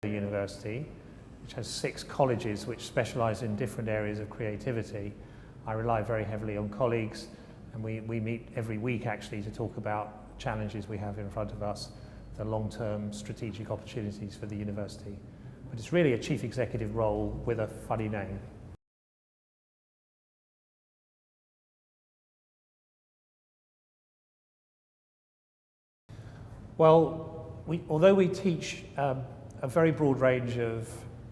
University, which has 6 colleges which specialise in different areas of creativity. I rely very heavily on colleagues, and we meet every week actually to talk about challenges we have in front of us, the long-term strategic opportunities for the university. But it's really a chief executive role with a funny name. Well, although we teach a very broad range of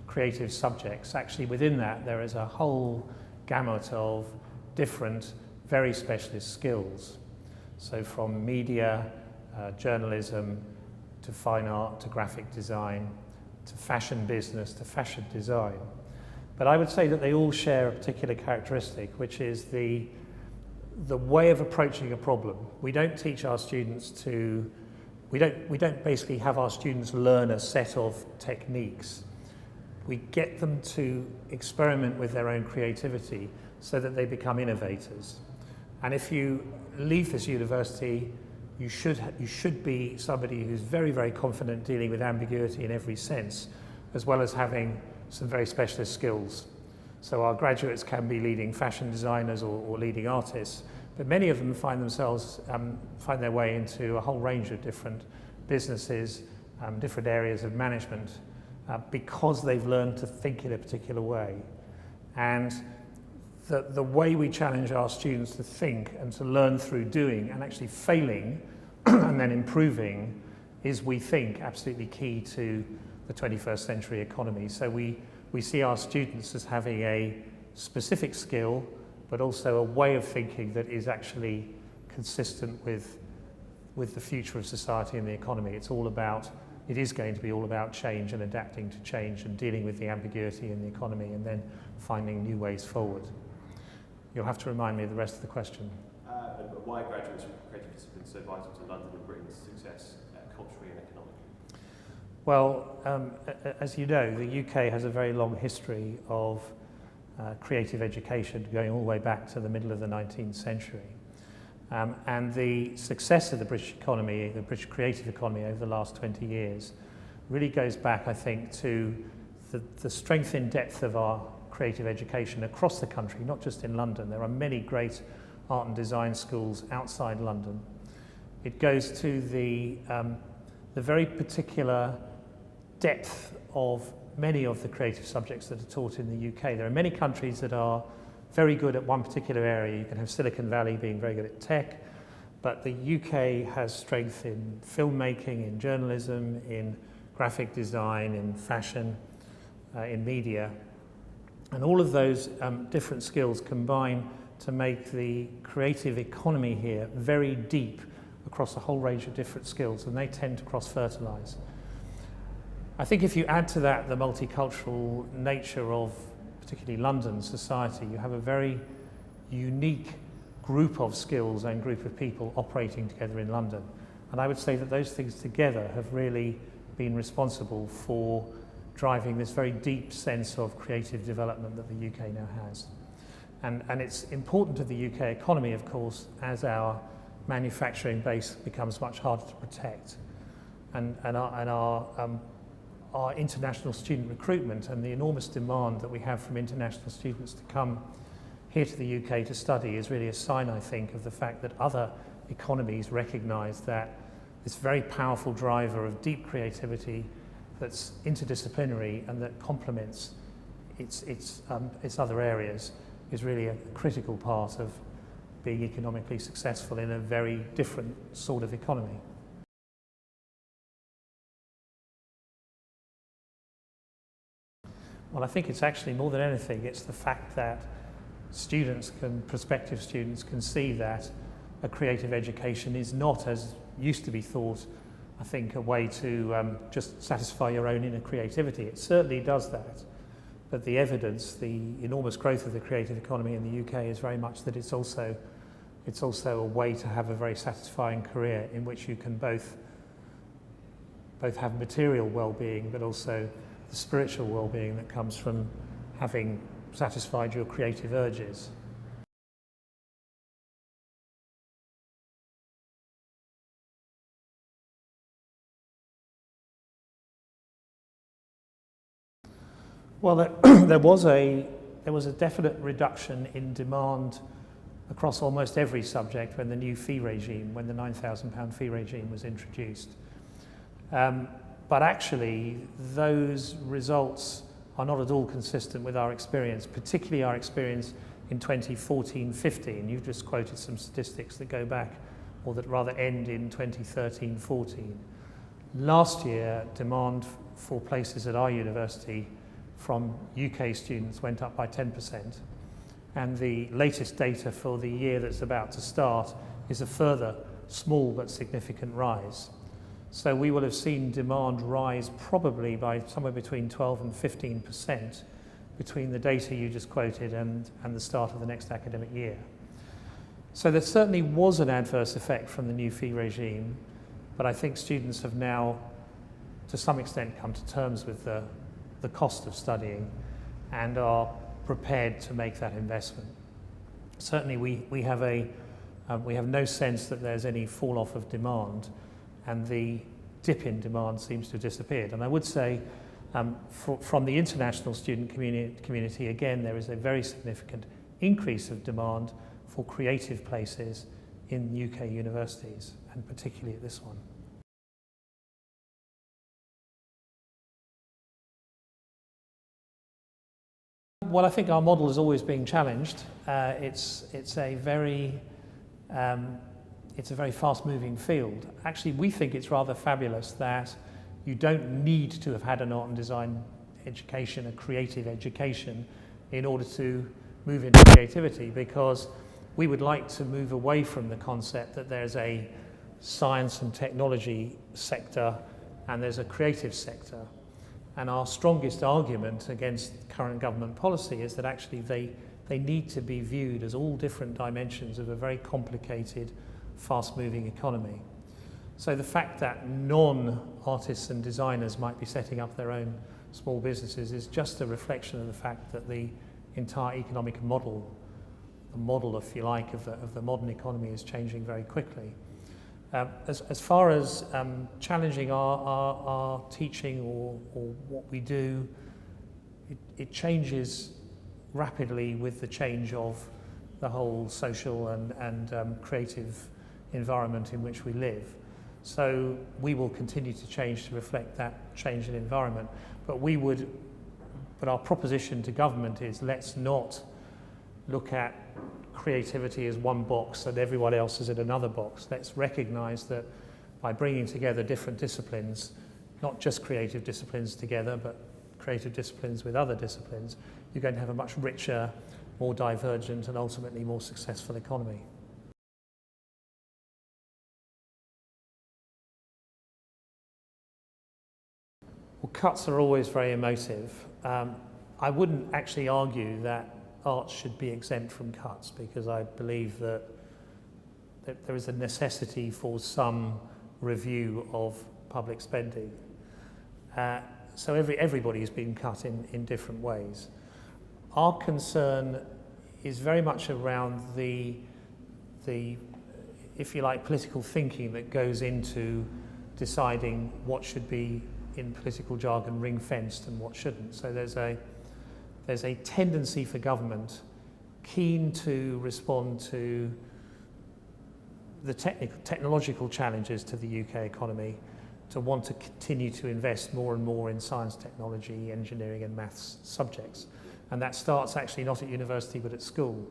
creative subjects, actually within that there is a whole gamut of different, very specialist skills. So from media, journalism, to fine art, to graphic design, to fashion business, to fashion design. But I would say that they all share a particular characteristic, which is the way of approaching a problem. We don't teach our students to We don't basically have our students learn a set of techniques. We get them to experiment with their own creativity so that they become innovators. And if you leave this university, you should be somebody who's very, very confident dealing with ambiguity in every sense, as well as having some very specialist skills. So our graduates can be leading fashion designers or leading artists, but many of them find their way into a whole range of different businesses, different areas of management, because they've learned to think in a particular way. And the way we challenge our students to think and to learn through doing and actually failing and then improving is, we think, absolutely key to the 21st century economy. So we see our students as having a specific skill, but also a way of thinking that is actually consistent with the future of society and the economy. It is going to be all about change and adapting to change and dealing with the ambiguity in the economy and then finding new ways forward. You'll have to remind me of the rest of the question. Why graduates from creative disciplines so vital to London and Britain's success culturally and economically? Well, as you know, the UK has a very long history of creative education going all the way back to the middle of the 19th century. And the success of the British economy, the British creative economy over the last 20 years, really goes back, I think, to the strength and depth of our creative education across the country, not just in London. There are many great art and design schools outside London. It goes to the very particular depth of many of the creative subjects that are taught in the UK. There are many countries that are very good at one particular area. You can have Silicon Valley being very good at tech, but the UK has strength in filmmaking, in journalism, in graphic design, in fashion, in media. And all of those different skills combine to make the creative economy here very deep across a whole range of different skills, and they tend to cross-fertilise. I think if you add to that the multicultural nature of particularly London society, you have a very unique group of skills and group of people operating together in London. And I would say that those things together have really been responsible for driving this very deep sense of creative development that the UK now has. And it's important to the UK economy, of course, as our manufacturing base becomes much harder to protect. And our international student recruitment and the enormous demand that we have from international students to come here to the UK to study is really a sign, I think, of the fact that other economies recognise that this very powerful driver of deep creativity that's interdisciplinary and that complements its other areas is really a critical part of being economically successful in a very different sort of economy. Well, I think it's actually more than anything, it's the fact that prospective students can see that a creative education is not, as used to be thought, I think, a way to just satisfy your own inner creativity. It certainly does that, but the evidence, the enormous growth of the creative economy in the UK is very much that it's also a way to have a very satisfying career in which you can both have material well-being, but also the spiritual well-being that comes from having satisfied your creative urges. Well, there was a definite reduction in demand across almost every subject when the new fee regime, when the £9,000 fee regime was introduced. But actually, those results are not at all consistent with our experience, particularly our experience in 2014-15. You've just quoted some statistics that go back, or that rather end in 2013-14. Last year, demand for places at our university from UK students went up by 10%. And the latest data for the year that's about to start is a further small but significant rise. So we will have seen demand rise probably by somewhere between 12 and 15% between the data you just quoted and the start of the next academic year. So there certainly was an adverse effect from the new fee regime, but I think students have now, to some extent, come to terms with the cost of studying and are prepared to make that investment. Certainly we have no sense that there's any fall off of demand, and the dip in demand seems to have disappeared. And I would say from the international student community, again, there is a very significant increase of demand for creative places in UK universities, and particularly at this one. Well, I think our model is always being challenged. It's a very fast-moving field. Actually, we think it's rather fabulous that you don't need to have had an art and design education, a creative education, in order to move into creativity, because we would like to move away from the concept that there's a science and technology sector and there's a creative sector. And our strongest argument against current government policy is that actually they need to be viewed as all different dimensions of a very complicated, fast-moving economy. So the fact that non-artists and designers might be setting up their own small businesses is just a reflection of the fact that the entire economic model, the model, if you like, of the modern economy is changing very quickly. As far as challenging our teaching or what we do, it changes rapidly with the change of the whole social and creative environment in which we live. So we will continue to change to reflect that change in environment. But our proposition to government is, let's not look at creativity as one box and everyone else is in another box. Let's recognise that by bringing together different disciplines, not just creative disciplines together, but creative disciplines with other disciplines, you're going to have a much richer, more divergent and ultimately more successful economy. Well, cuts are always very emotive. I wouldn't actually argue that arts should be exempt from cuts, because I believe that there is a necessity for some review of public spending. So everybody has been cut in different ways. Our concern is very much around the, if you like, political thinking that goes into deciding what should be, in political jargon, ring-fenced and what shouldn't. So there's a tendency for government, keen to respond to the technological challenges to the UK economy, to want to continue to invest more and more in science, technology, engineering and maths subjects. And that starts actually not at university but at school.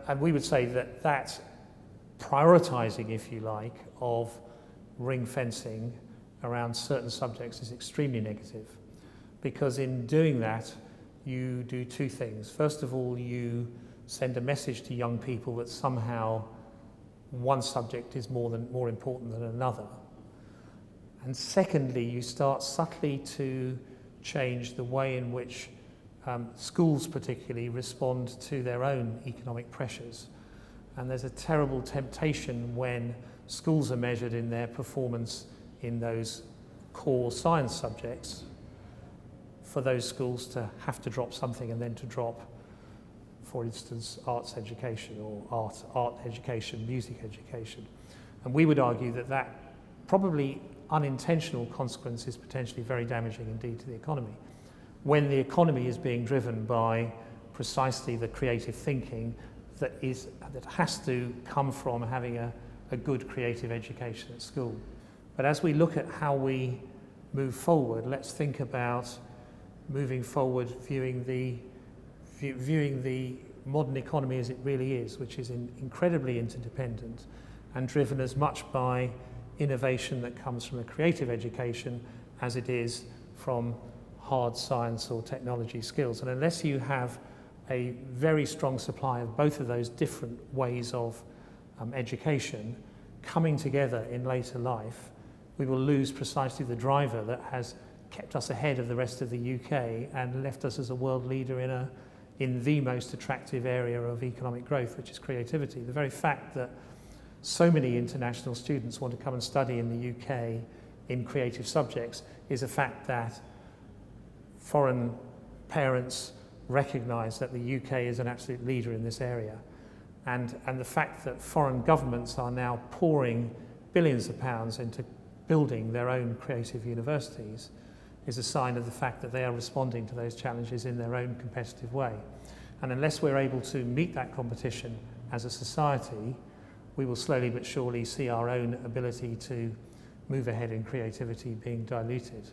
And we would say that prioritising, if you like, of ring fencing around certain subjects is extremely negative. Because in doing that, you do two things. First of all, you send a message to young people that somehow one subject is more important than another. And secondly, you start subtly to change the way in which schools particularly respond to their own economic pressures. And there's a terrible temptation when schools are measured in their performance in those core science subjects, for those schools to have to drop something and then to drop, for instance, arts education or art education, music education. And we would argue that probably unintentional consequence is potentially very damaging indeed to the economy. when the economy is being driven by precisely the creative thinking that has to come from having a good creative education at school. But as we look at how we move forward, let's think about moving forward, viewing the modern economy as it really is, which is incredibly interdependent and driven as much by innovation that comes from a creative education as it is from hard science or technology skills. And unless you have a very strong supply of both of those different ways of education coming together in later life, we will lose precisely the driver that has kept us ahead of the rest of the UK and left us as a world leader in the most attractive area of economic growth, which is creativity. The very fact that so many international students want to come and study in the UK in creative subjects is a fact that foreign parents recognise that the UK is an absolute leader in this area. And the fact that foreign governments are now pouring billions of pounds into building their own creative universities is a sign of the fact that they are responding to those challenges in their own competitive way. And unless we're able to meet that competition as a society, we will slowly but surely see our own ability to move ahead in creativity being diluted.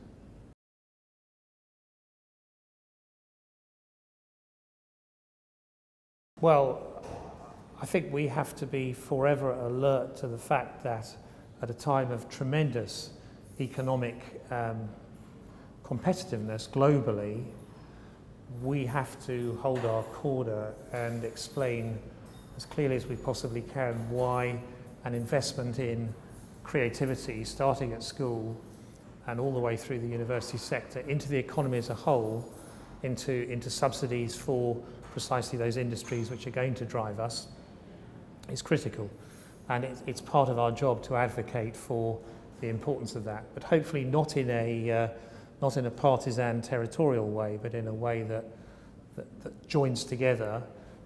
Well, I think we have to be forever alert to the fact that at a time of tremendous economic competitiveness globally, we have to hold our corner and explain as clearly as we possibly can why an investment in creativity, starting at school and all the way through the university sector, into the economy as a whole, into subsidies for precisely those industries which are going to drive us, is critical. And it's part of our job to advocate for the importance of that, but hopefully not in a partisan territorial way, but in a way that joins together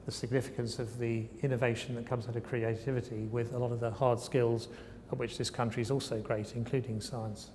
the significance of the innovation that comes out of creativity with a lot of the hard skills at which this country is also great, including science.